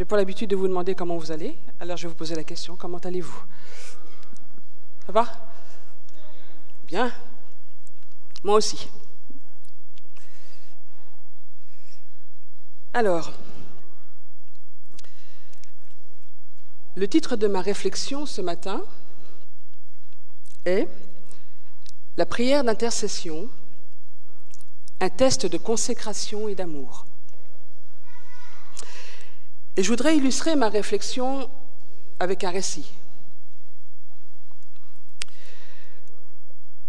J'ai pas l'habitude de vous demander comment vous allez, alors je vais vous poser la question, comment allez-vous? Ça va? Bien. Moi aussi. Alors, le titre de ma réflexion ce matin est « La prière d'intercession, un test de consécration et d'amour ». Et je voudrais illustrer ma réflexion avec un récit.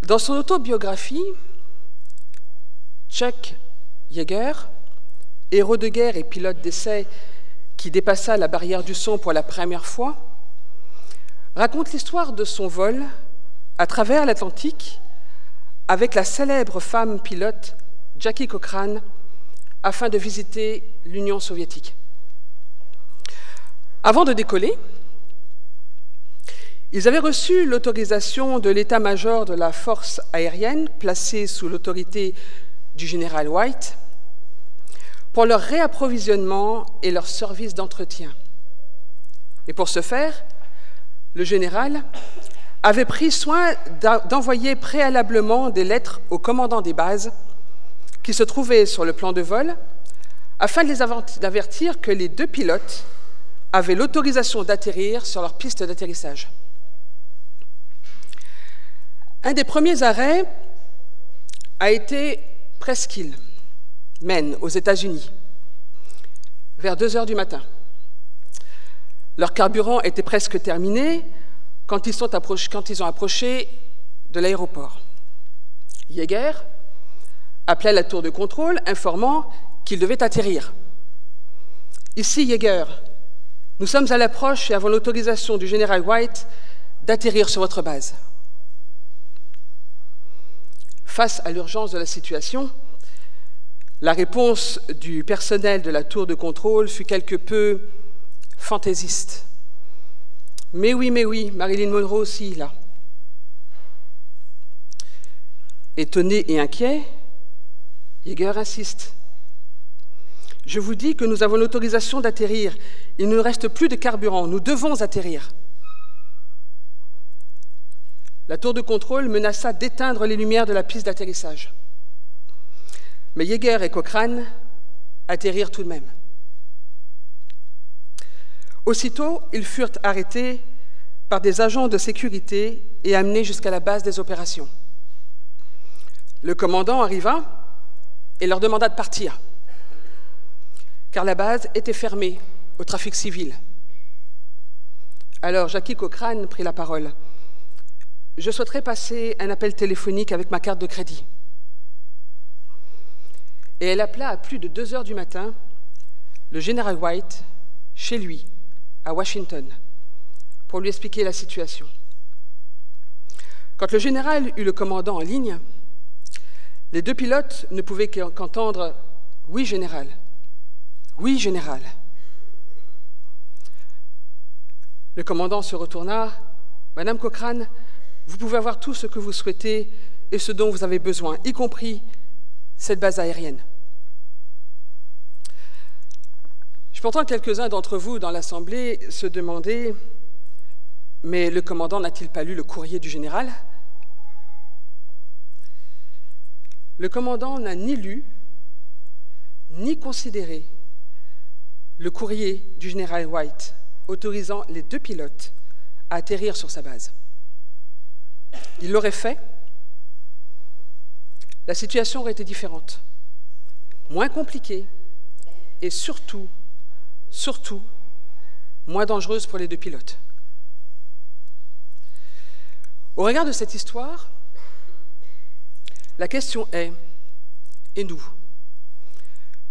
Dans son autobiographie, Chuck Yeager, héros de guerre et pilote d'essai qui dépassa la barrière du son pour la première fois, raconte l'histoire de son vol à travers l'Atlantique avec la célèbre femme pilote Jackie Cochrane afin de visiter l'Union soviétique. Avant de décoller, ils avaient reçu l'autorisation de l'état-major de la force aérienne, placée sous l'autorité du général White, pour leur réapprovisionnement et leur service d'entretien. Et pour ce faire, le général avait pris soin d'envoyer préalablement des lettres aux commandants des bases qui se trouvaient sur le plan de vol, afin de les avertir que les deux pilotes avaient l'autorisation d'atterrir sur leur piste d'atterrissage. Un des premiers arrêts a été Presqu'île, Maine, aux États-Unis, vers 2 heures du matin. Leur carburant était presque terminé quand ils ont approché de l'aéroport. Yeager appelait la tour de contrôle, informant qu'ils devaient atterrir. « Ici, Yeager, nous sommes à l'approche et avons l'autorisation du général White d'atterrir sur votre base. » Face à l'urgence de la situation, la réponse du personnel de la tour de contrôle fut quelque peu fantaisiste. « Mais oui, Marilyn Monroe aussi, là. » Étonné et inquiet, Yeager insiste. « Je vous dis que nous avons l'autorisation d'atterrir. Il ne nous reste plus de carburant. Nous devons atterrir. » La tour de contrôle menaça d'éteindre les lumières de la piste d'atterrissage. Mais Yeager et Cochrane atterrirent tout de même. Aussitôt, ils furent arrêtés par des agents de sécurité et amenés jusqu'à la base des opérations. Le commandant arriva et leur demanda de partir, car la base était fermée au trafic civil. Alors Jackie Cochrane prit la parole. « Je souhaiterais passer un appel téléphonique avec ma carte de crédit. » Et elle appela à plus de 2 heures du matin le général White chez lui, à Washington, pour lui expliquer la situation. Quand le général eut le commandant en ligne, les deux pilotes ne pouvaient qu'entendre « Oui, général. Oui, général. » Le commandant se retourna. « Madame Cochrane, vous pouvez avoir tout ce que vous souhaitez et ce dont vous avez besoin, y compris cette base aérienne. » Je peux entendre quelques-uns d'entre vous dans l'Assemblée se demander « Mais le commandant n'a-t-il pas lu le courrier du général ?» Le commandant n'a ni lu, ni considéré le courrier du général White autorisant les deux pilotes à atterrir sur sa base. Il l'aurait fait, la situation aurait été différente, moins compliquée et surtout, moins dangereuse pour les deux pilotes. Au regard de cette histoire, la question est, et nous?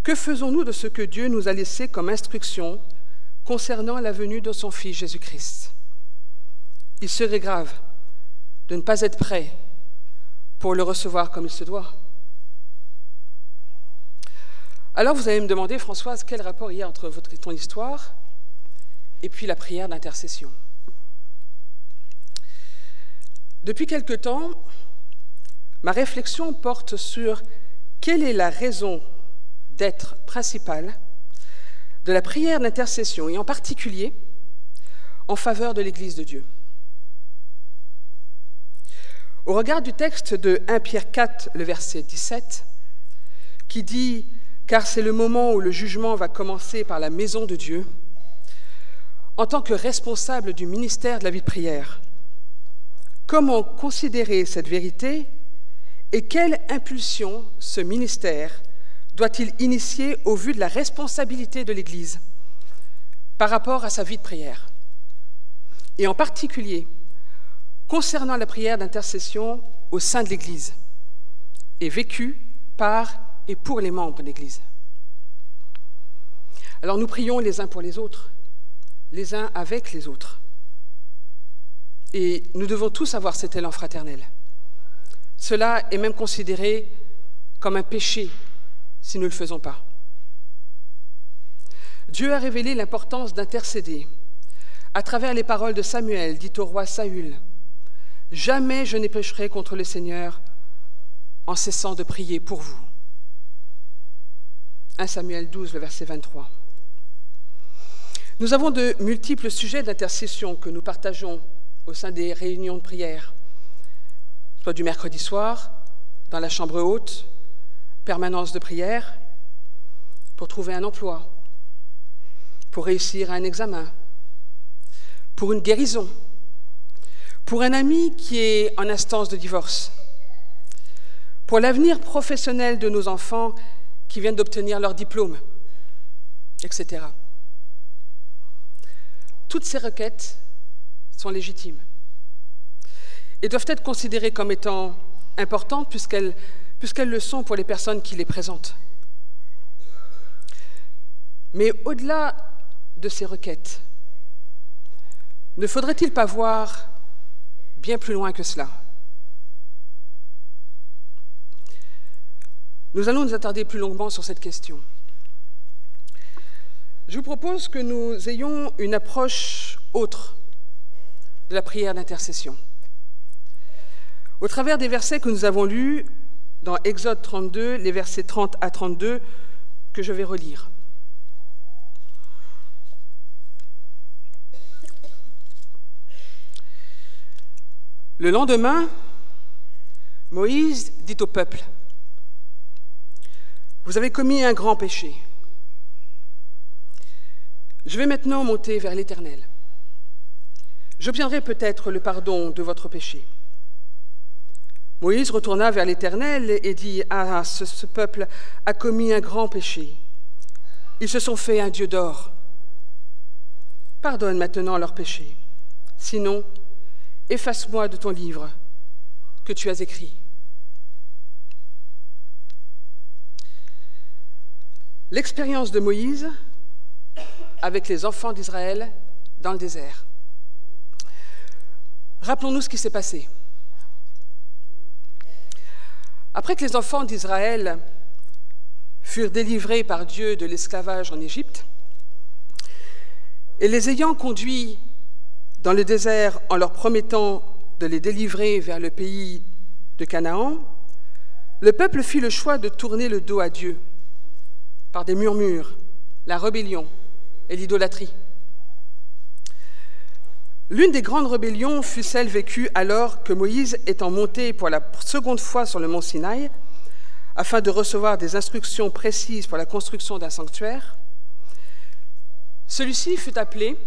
Que faisons-nous de ce que Dieu nous a laissé comme instruction concernant la venue de son Fils Jésus-Christ? Il serait grave de ne pas être prêt pour le recevoir comme il se doit. Alors vous allez me demander, Françoise, quel rapport il y a entre ton histoire et puis la prière d'intercession? Depuis quelque temps, ma réflexion porte sur quelle est la raison d'être principale de la prière d'intercession, et en particulier en faveur de l'Église de Dieu. Au regard du texte de 1 Pierre 4, le verset 17, qui dit « Car c'est le moment où le jugement va commencer par la maison de Dieu », en tant que responsable du ministère de la vie de prière, comment considérer cette vérité et quelle impulsion ce ministère doit-il initier au vu de la responsabilité de l'Église par rapport à sa vie de prière? Et en particulier, concernant la prière d'intercession au sein de l'Église et vécue par et pour les membres de l'Église. Alors nous prions les uns pour les autres, les uns avec les autres. Et nous devons tous avoir cet élan fraternel. Cela est même considéré comme un péché si nous ne le faisons pas. Dieu a révélé l'importance d'intercéder à travers les paroles de Samuel, dites au roi Saül. « Jamais je n'ai pécherai contre le Seigneur en cessant de prier pour vous. » 1 Samuel 12, le verset 23. Nous avons de multiples sujets d'intercession que nous partageons au sein des réunions de prière, soit du mercredi soir, dans la chambre haute, permanence de prière, pour trouver un emploi, pour réussir à un examen, pour une guérison, pour un ami qui est en instance de divorce, pour l'avenir professionnel de nos enfants qui viennent d'obtenir leur diplôme, etc. Toutes ces requêtes sont légitimes et doivent être considérées comme étant importantes puisqu'elles le sont pour les personnes qui les présentent. Mais au-delà de ces requêtes, ne faudrait-il pas voir bien plus loin que cela? Nous allons nous attarder plus longuement sur cette question. Je vous propose que nous ayons une approche autre de la prière d'intercession. Au travers des versets que nous avons lus dans Exode 32, les versets 30 à 32, que je vais relire. Le lendemain, Moïse dit au peuple, « Vous avez commis un grand péché. Je vais maintenant monter vers l'Éternel. J'obtiendrai peut-être le pardon de votre péché. » Moïse retourna vers l'Éternel et dit, « Ah, ce peuple a commis un grand péché. Ils se sont fait un dieu d'or. Pardonne maintenant leur péché. Sinon, efface-moi de ton livre que tu as écrit. » L'expérience de Moïse avec les enfants d'Israël dans le désert. Rappelons-nous ce qui s'est passé. Après que les enfants d'Israël furent délivrés par Dieu de l'esclavage en Égypte, et les ayant conduits dans le désert en leur promettant de les délivrer vers le pays de Canaan, le peuple fit le choix de tourner le dos à Dieu par des murmures, la rébellion et l'idolâtrie. L'une des grandes rébellions fut celle vécue alors que Moïse, étant monté pour la seconde fois sur le mont Sinaï, afin de recevoir des instructions précises pour la construction d'un sanctuaire, celui-ci fut appelé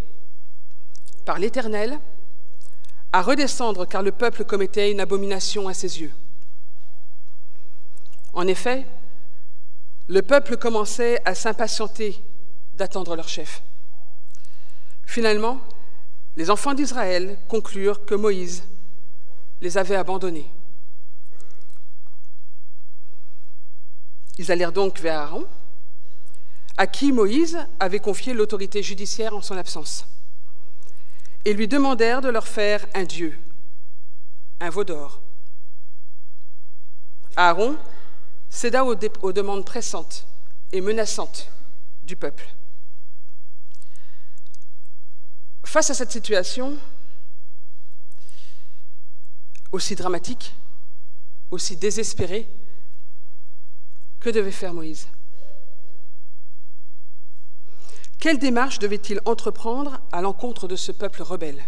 par l'Éternel à redescendre car le peuple commettait une abomination à ses yeux. En effet, le peuple commençait à s'impatienter d'attendre leur chef. Finalement, les enfants d'Israël conclurent que Moïse les avait abandonnés. Ils allèrent donc vers Aaron, à qui Moïse avait confié l'autorité judiciaire en son absence, et lui demandèrent de leur faire un dieu, un veau d'or. Aaron céda aux demandes pressantes et menaçantes du peuple. Face à cette situation, aussi dramatique, aussi désespérée, que devait faire Moïse? quelle démarche devait-il entreprendre à l'encontre de ce peuple rebelle?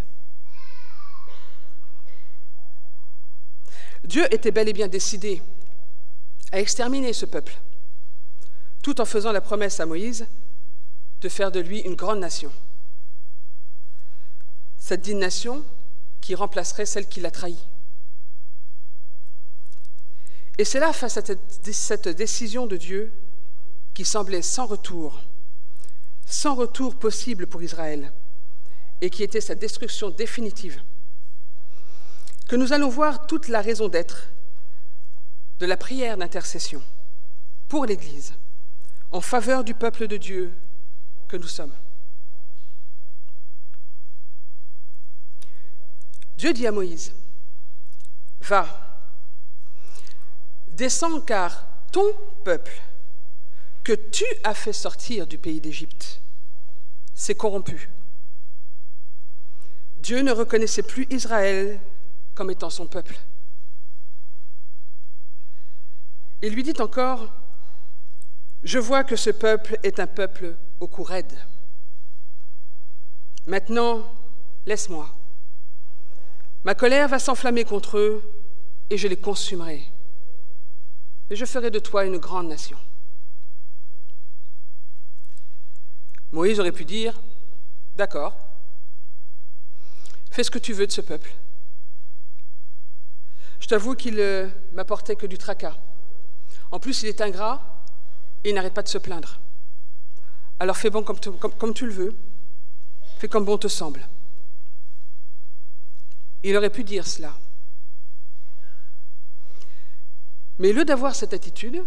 Dieu était bel et bien décidé à exterminer ce peuple, tout en faisant la promesse à Moïse de faire de lui une grande nation. Cette digne nation qui remplacerait celle qui l'a trahi. Et c'est là, face à cette décision de Dieu, qui semblait sans retour possible pour Israël, et qui était sa destruction définitive, que nous allons voir toute la raison d'être de la prière d'intercession pour l'Église, en faveur du peuple de Dieu que nous sommes. Dieu dit à Moïse, « Va, descends car ton peuple, que tu as fait sortir du pays d'Égypte, s'est corrompu. » Dieu ne reconnaissait plus Israël comme étant son peuple. Il lui dit encore, « Je vois que ce peuple est un peuple au cou raide. Maintenant, laisse-moi. Ma colère va s'enflammer contre eux et je les consumerai. Et je ferai de toi une grande nation. » Moïse aurait pu dire, « D'accord, fais ce que tu veux de ce peuple. Je t'avoue qu'il m'apportait que du tracas. En plus, il est ingrat et il n'arrête pas de se plaindre. Alors fais bon comme tu le veux, fais comme bon te semble. » Il aurait pu dire cela. Mais au lieu d'avoir cette attitude,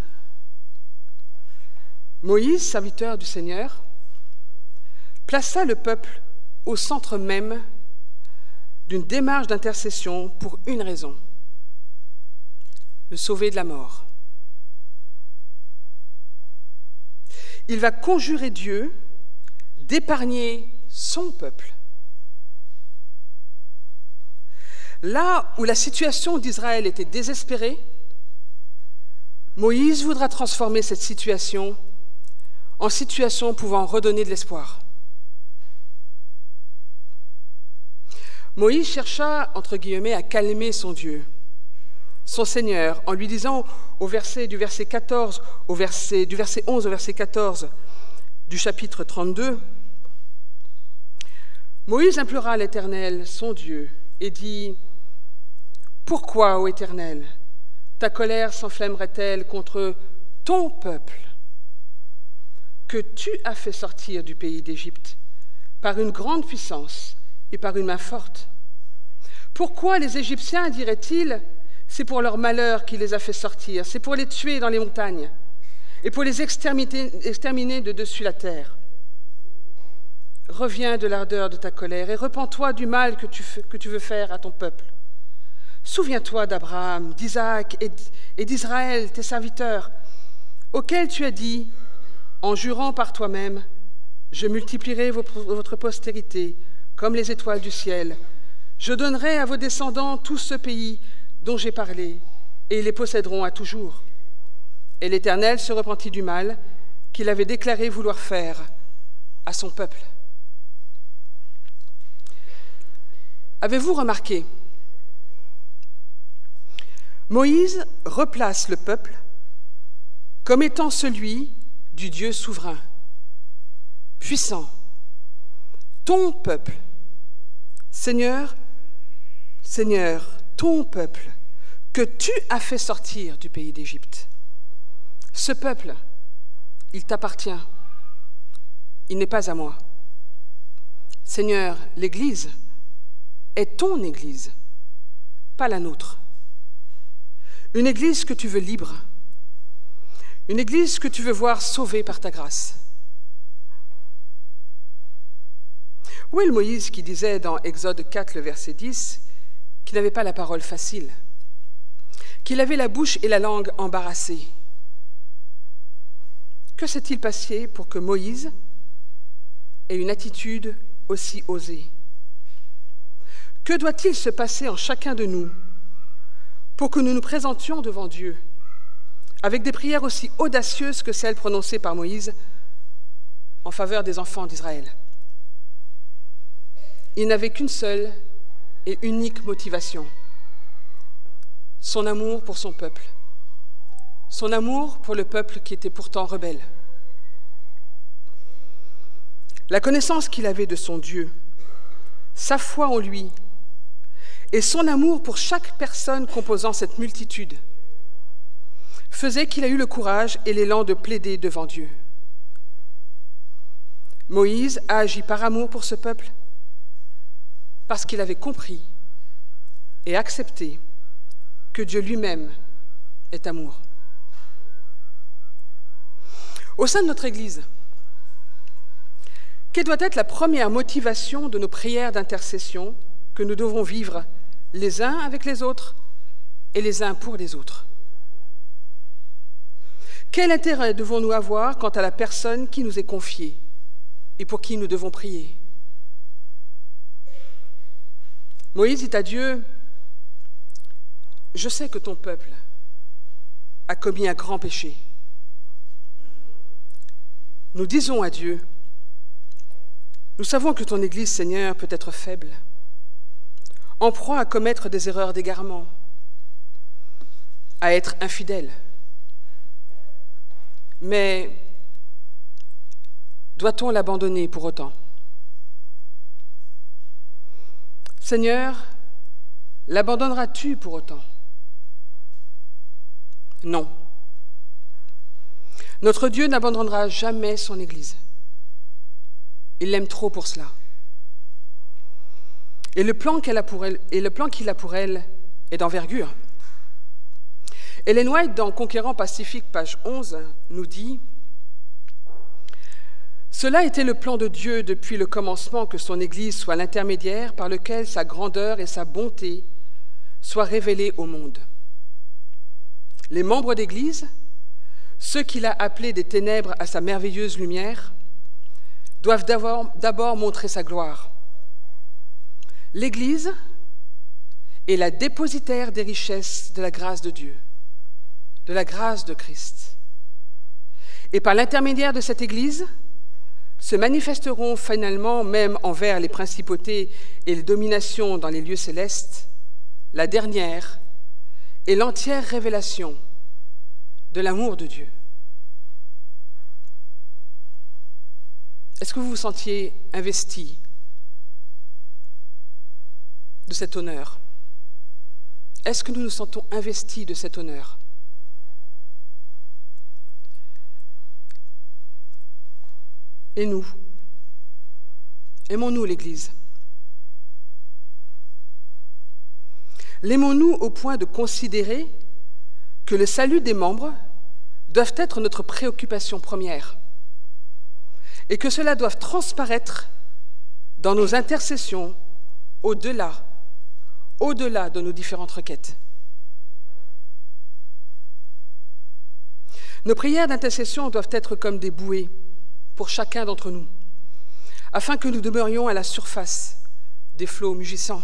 Moïse, serviteur du Seigneur, plaça le peuple au centre même d'une démarche d'intercession pour une raison, le sauver de la mort. Il va conjurer Dieu d'épargner son peuple. Là où la situation d'Israël était désespérée, Moïse voudra transformer cette situation en situation pouvant redonner de l'espoir. Moïse chercha, entre guillemets, à calmer son Dieu, son Seigneur, en lui disant du verset 11 au verset 14 du chapitre 32, Moïse implora l'Éternel, son Dieu, et dit, « Pourquoi, ô Éternel, ta colère s'enflammerait-elle contre ton peuple que tu as fait sortir du pays d'Égypte par une grande puissance et par une main forte? Pourquoi les Égyptiens diraient-ils, c'est pour leur malheur qu'il les a fait sortir, c'est pour les tuer dans les montagnes et pour les exterminer de dessus la terre? Reviens de l'ardeur de ta colère et repens-toi du mal que tu veux faire à ton peuple. Souviens-toi d'Abraham, d'Isaac et d'Israël, tes serviteurs, auxquels tu as dit, en jurant par toi-même, je multiplierai votre postérité comme les étoiles du ciel. Je donnerai à vos descendants tout ce pays dont j'ai parlé, et ils les posséderont à toujours. » Et l'Éternel se repentit du mal qu'il avait déclaré vouloir faire à son peuple. Avez-vous remarqué? Moïse replace le peuple comme étant celui du Dieu souverain, puissant. Ton peuple, Seigneur, Seigneur, ton peuple, que tu as fait sortir du pays d'Égypte. Ce peuple, il t'appartient, il n'est pas à moi. Seigneur, l'Église est ton Église, pas la nôtre. Une Église que tu veux libre, une Église que tu veux voir sauvée par ta grâce. Où est le Moïse qui disait dans Exode 4, le verset 10, qu'il n'avait pas la parole facile, qu'il avait la bouche et la langue embarrassées? Que s'est-il passé pour que Moïse ait une attitude aussi osée? Que doit-il se passer en chacun de nous pour que nous nous présentions devant Dieu avec des prières aussi audacieuses que celles prononcées par Moïse en faveur des enfants d'Israël. Il n'avait qu'une seule et unique motivation, son amour pour son peuple, son amour pour le peuple qui était pourtant rebelle. La connaissance qu'il avait de son Dieu, sa foi en lui et son amour pour chaque personne composant cette multitude faisait qu'il a eu le courage et l'élan de plaider devant Dieu. Moïse a agi par amour pour ce peuple parce qu'il avait compris et accepté que Dieu lui-même est amour. Au sein de notre Église, quelle doit être la première motivation de nos prières d'intercession que nous devons vivre les uns avec les autres et les uns pour les autres? Quel intérêt devons-nous avoir quant à la personne qui nous est confiée et pour qui nous devons prier? Moïse dit à Dieu, « Je sais que ton peuple a commis un grand péché. » Nous disons à Dieu, « Nous savons que ton Église, Seigneur, peut être faible, en proie à commettre des erreurs d'égarement, à être infidèle. Mais doit-on l'abandonner pour autant? Seigneur, l'abandonneras-tu pour autant? Non. Notre Dieu n'abandonnera jamais son Église. Il l'aime trop pour cela. Et le plan qu'il a pour elle est d'envergure. Ellen White, dans Conquérant Pacifique, page 11, nous dit « Cela était le plan de Dieu depuis le commencement que son Église soit l'intermédiaire par lequel sa grandeur et sa bonté soient révélées au monde. Les membres d'Église, ceux qu'il a appelés des ténèbres à sa merveilleuse lumière, doivent d'abord montrer sa gloire. L'Église est la dépositaire des richesses de la grâce de Dieu, de la grâce de Christ. Et par l'intermédiaire de cette Église, se manifesteront finalement, même envers les principautés et les dominations dans les lieux célestes, la dernière et l'entière révélation de l'amour de Dieu. » Est-ce que vous vous sentiez investi de cet honneur? Est-ce que nous nous sentons investis de cet honneur? Et nous, aimons-nous l'Église? L'aimons-nous au point de considérer que le salut des membres doit être notre préoccupation première et que cela doit transparaître dans nos intercessions au-delà de nos différentes requêtes? Nos prières d'intercession doivent être comme des bouées pour chacun d'entre nous, afin que nous demeurions à la surface des flots mugissants.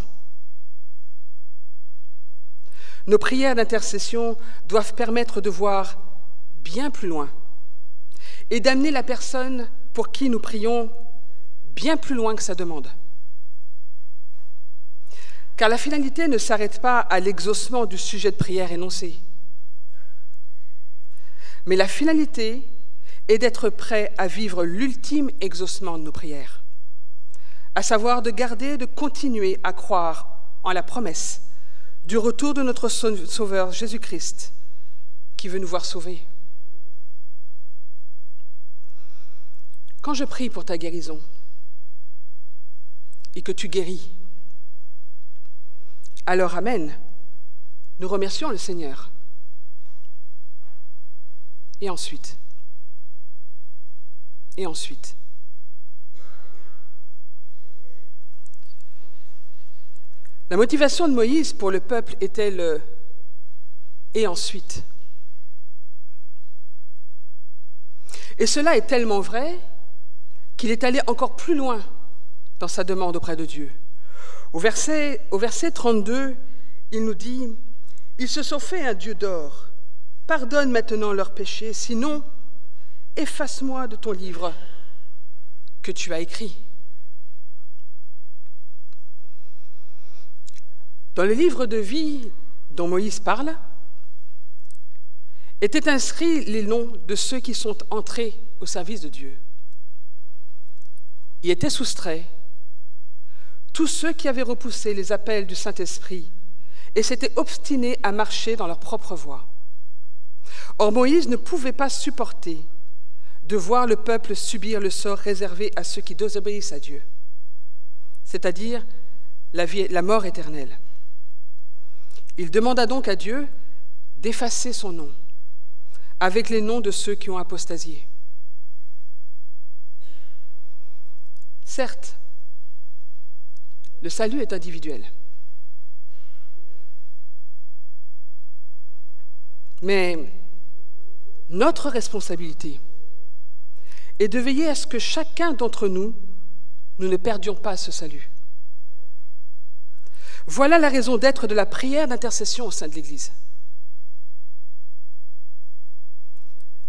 Nos prières d'intercession doivent permettre de voir bien plus loin et d'amener la personne pour qui nous prions bien plus loin que sa demande. Car la finalité ne s'arrête pas à l'exaucement du sujet de prière énoncé. Mais la finalité est d'être prêt à vivre l'ultime exaucement de nos prières, à savoir de garder, de continuer à croire en la promesse du retour de notre Sauveur Jésus-Christ, qui veut nous voir sauvés. Quand je prie pour ta guérison et que tu guéris, alors amen, nous remercions le Seigneur. Et ensuite, la motivation de Moïse pour le peuple était le « et ensuite ». Et cela est tellement vrai qu'il est allé encore plus loin dans sa demande auprès de Dieu. Au verset 32, il nous dit « Ils se sont fait un Dieu d'or. Pardonne maintenant leurs péchés, sinon, efface-moi de ton livre que tu as écrits. Dans le livre de vie dont Moïse parle, étaient inscrits les noms de ceux qui sont entrés au service de Dieu. Y étaient soustraits tous ceux qui avaient repoussé les appels du Saint-Esprit et s'étaient obstinés à marcher dans leur propre voie. Or Moïse ne pouvait pas supporter de voir le peuple subir le sort réservé à ceux qui désobéissent à Dieu, c'est-à-dire la mort éternelle. Il demanda donc à Dieu d'effacer son nom avec les noms de ceux qui ont apostasié. Certes, le salut est individuel. Mais notre responsabilité est de veiller à ce que chacun d'entre nous ne perdions pas ce salut. Voilà la raison d'être de la prière d'intercession au sein de l'Église.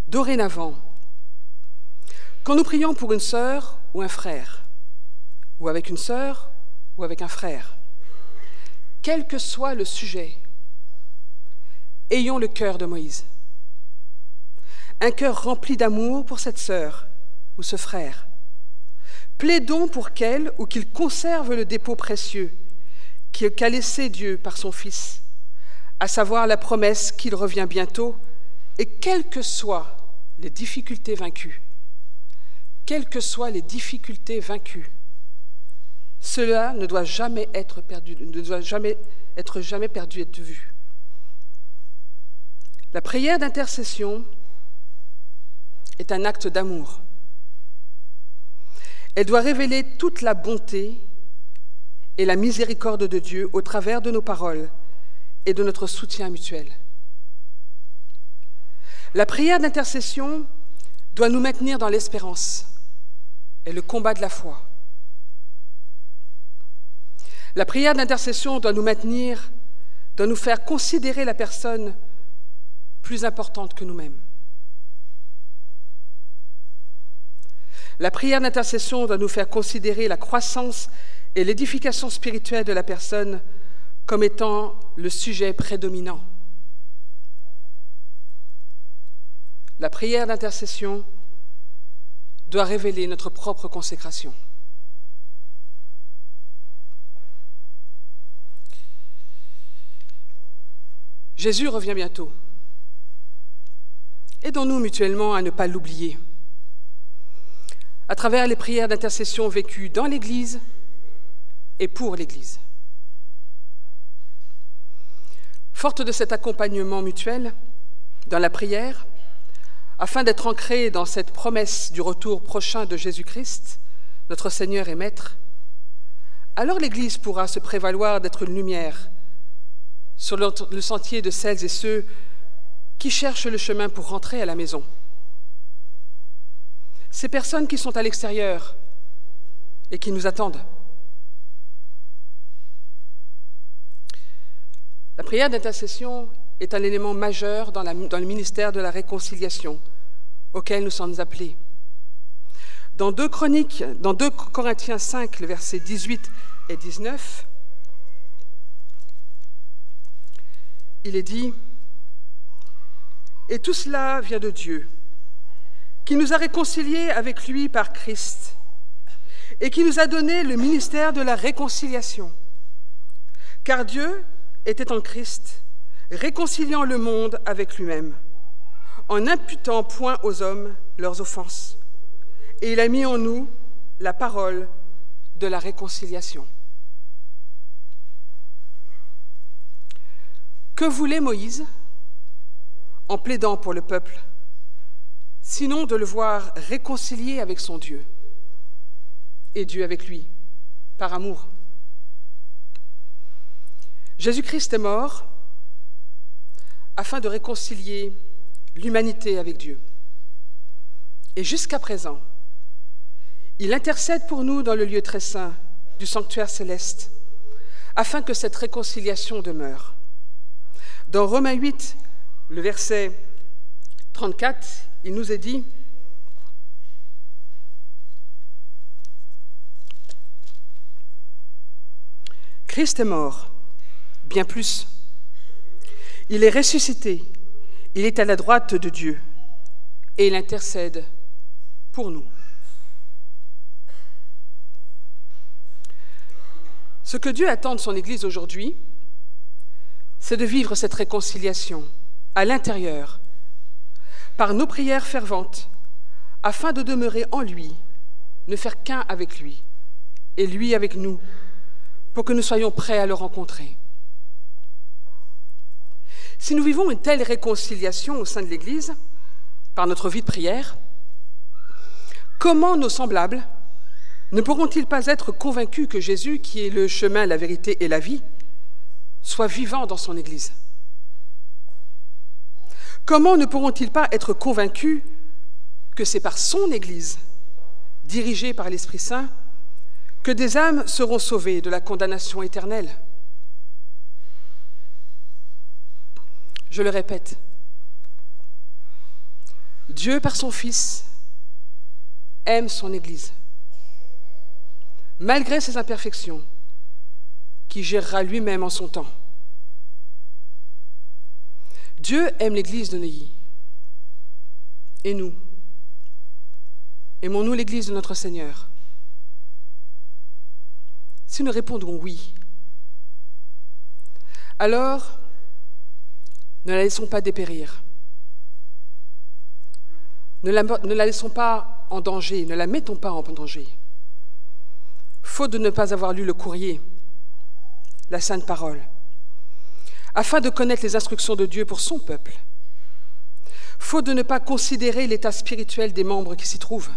Dorénavant, quand nous prions pour une sœur ou un frère, ou avec une sœur ou avec un frère, quel que soit le sujet, ayons le cœur de Moïse. Un cœur rempli d'amour pour cette sœur ou ce frère. Plaidons pour qu'elle ou qu'il conserve le dépôt précieux qu'a laissé Dieu par son Fils, à savoir la promesse qu'il revient bientôt, et quelles que soient les difficultés vaincues, cela ne doit jamais être perdu, ne doit jamais être perdu de vue. La prière d'intercession est un acte d'amour. Elle doit révéler toute la bonté et la miséricorde de Dieu au travers de nos paroles et de notre soutien mutuel. La prière d'intercession doit nous maintenir dans l'espérance et le combat de la foi. La prière d'intercession doit nous faire considérer la personne plus importante que nous-mêmes. La prière d'intercession doit nous faire considérer la croissance et l'édification spirituelle de la personne comme étant le sujet prédominant. La prière d'intercession doit révéler notre propre consécration. Jésus revient bientôt. Aidons-nous mutuellement à ne pas l'oublier, à travers les prières d'intercession vécues dans l'Église et pour l'Église. Forte de cet accompagnement mutuel dans la prière, afin d'être ancrée dans cette promesse du retour prochain de Jésus-Christ, notre Seigneur et Maître, alors l'Église pourra se prévaloir d'être une lumière sur le sentier de celles et ceux qui cherchent le chemin pour rentrer à la maison. Ces personnes qui sont à l'extérieur et qui nous attendent. La prière d'intercession est un élément majeur dans le ministère de la réconciliation auquel nous sommes appelés. Dans 2 Corinthiens 5, le verset 18 et 19, il est dit « Et tout cela vient de Dieu, qui nous a réconciliés avec lui par Christ et qui nous a donné le ministère de la réconciliation. Car Dieu était en Christ, réconciliant le monde avec lui-même, en n'imputant point aux hommes leurs offenses. Et il a mis en nous la parole de la réconciliation. » Que voulait Moïse en plaidant pour le peuple, sinon de le voir réconcilié avec son Dieu et Dieu avec lui, par amour? Jésus-Christ est mort afin de réconcilier l'humanité avec Dieu. Et jusqu'à présent, il intercède pour nous dans le lieu très saint du sanctuaire céleste, afin que cette réconciliation demeure. Dans Romains 8, le verset 34, il nous est dit Christ est mort, bien plus. Il est ressuscité, il est à la droite de Dieu et il intercède pour nous. Ce que Dieu attend de son Église aujourd'hui, c'est de vivre cette réconciliation à l'intérieur, par nos prières ferventes, afin de demeurer en lui, ne faire qu'un avec lui, et lui avec nous, pour que nous soyons prêts à le rencontrer. Si nous vivons une telle réconciliation au sein de l'Église, par notre vie de prière, comment nos semblables ne pourront-ils pas être convaincus que Jésus, qui est le chemin, la vérité et la vie, soit vivant dans son Église? Comment ne pourront-ils pas être convaincus que c'est par son Église, dirigée par l'Esprit Saint, que des âmes seront sauvées de la condamnation éternelle? Je le répète, Dieu, par son Fils, aime son Église, malgré ses imperfections, qui gérera lui-même en son temps. Dieu aime l'Église de Neuilly. Et nous, aimons-nous l'Église de notre Seigneur? Si nous répondons oui, alors ne la laissons pas dépérir. Ne la laissons pas en danger, ne la mettons pas en danger. Faute de ne pas avoir lu le courrier, la Sainte Parole, afin de connaître les instructions de Dieu pour son peuple, faute de ne pas considérer l'état spirituel des membres qui s'y trouvent.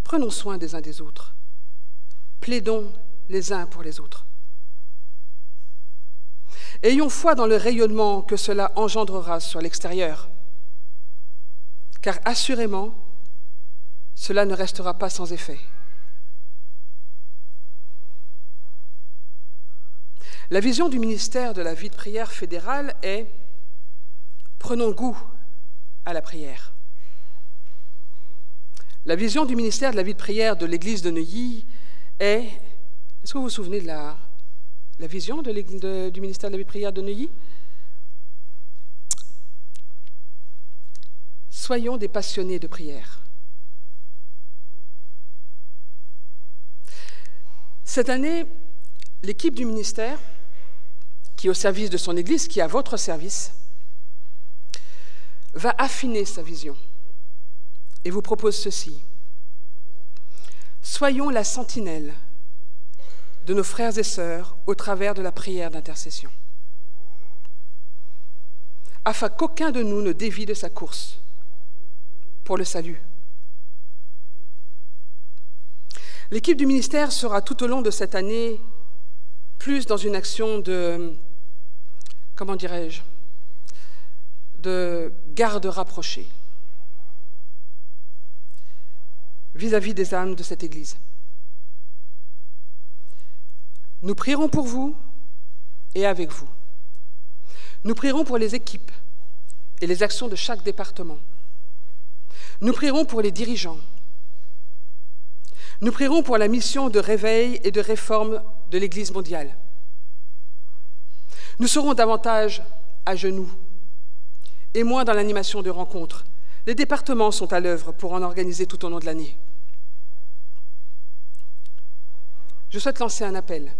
Prenons soin des uns des autres, plaidons les uns pour les autres. Ayons foi dans le rayonnement que cela engendrera sur l'extérieur, car assurément, cela ne restera pas sans effet. La vision du ministère de la vie de prière fédérale est « Prenons goût à la prière ». La vision du ministère de la vie de prière de l'Église de Neuilly est... Est-ce que vous vous souvenez de la vision du ministère de la vie de prière de Neuilly? Soyons des passionnés de prière. Cette année, l'équipe du ministère, qui est au service de son Église, qui est à votre service, va affiner sa vision et vous propose ceci. Soyons la sentinelle de nos frères et sœurs au travers de la prière d'intercession, afin qu'aucun de nous ne dévie de sa course pour le salut. L'équipe du ministère sera tout au long de cette année plus dans une action de, comment dirais-je, de garde rapprochée vis-à-vis des âmes de cette Église. Nous prierons pour vous et avec vous. Nous prierons pour les équipes et les actions de chaque département. Nous prierons pour les dirigeants. Nous prierons pour la mission de réveil et de réforme de l'Église mondiale. Nous serons davantage à genoux et moins dans l'animation de rencontres. Les départements sont à l'œuvre pour en organiser tout au long de l'année. Je souhaite lancer un appel.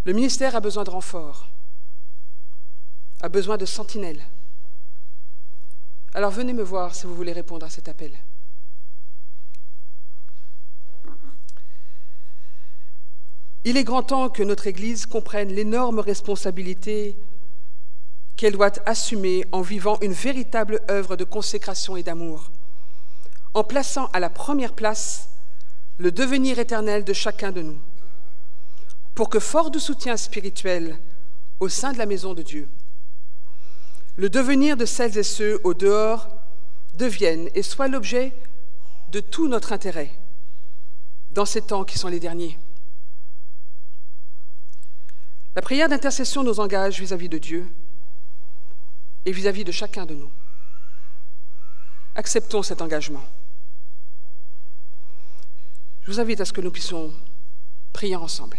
Le ministère a besoin de renforts, a besoin de sentinelles. Alors venez me voir si vous voulez répondre à cet appel. Il est grand temps que notre Église comprenne l'énorme responsabilité qu'elle doit assumer en vivant une véritable œuvre de consécration et d'amour, en plaçant à la première place le devenir éternel de chacun de nous, pour que, fort de soutien spirituel au sein de la maison de Dieu, le devenir de celles et ceux au dehors devienne et soit l'objet de tout notre intérêt dans ces temps qui sont les derniers. La prière d'intercession nous engage vis-à-vis de Dieu et vis-à-vis de chacun de nous. Acceptons cet engagement. Je vous invite à ce que nous puissions prier ensemble.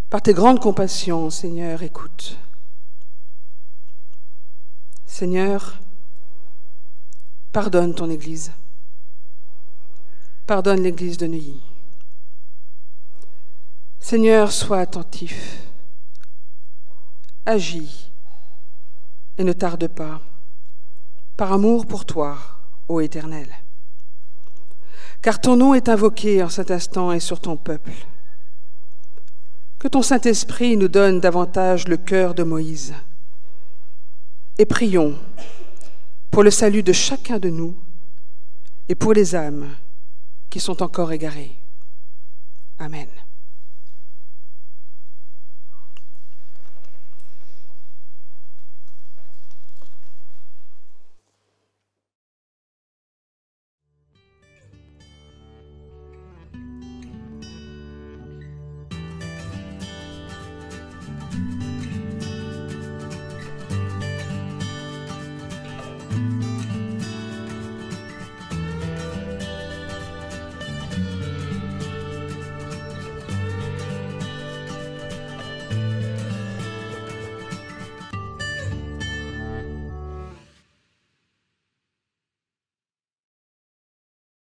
Par tes grandes compassions, Seigneur, écoute. Seigneur, pardonne ton Église. Pardonne l'Église de Neuilly. Seigneur, sois attentif. Agis et ne tarde pas, par amour pour toi, ô Éternel. Car ton nom est invoqué en cet instant et sur ton peuple. Que ton Saint-Esprit nous donne davantage le cœur de Moïse. Et prions pour le salut de chacun de nous et pour les âmes qui sont encore égarées. Amen.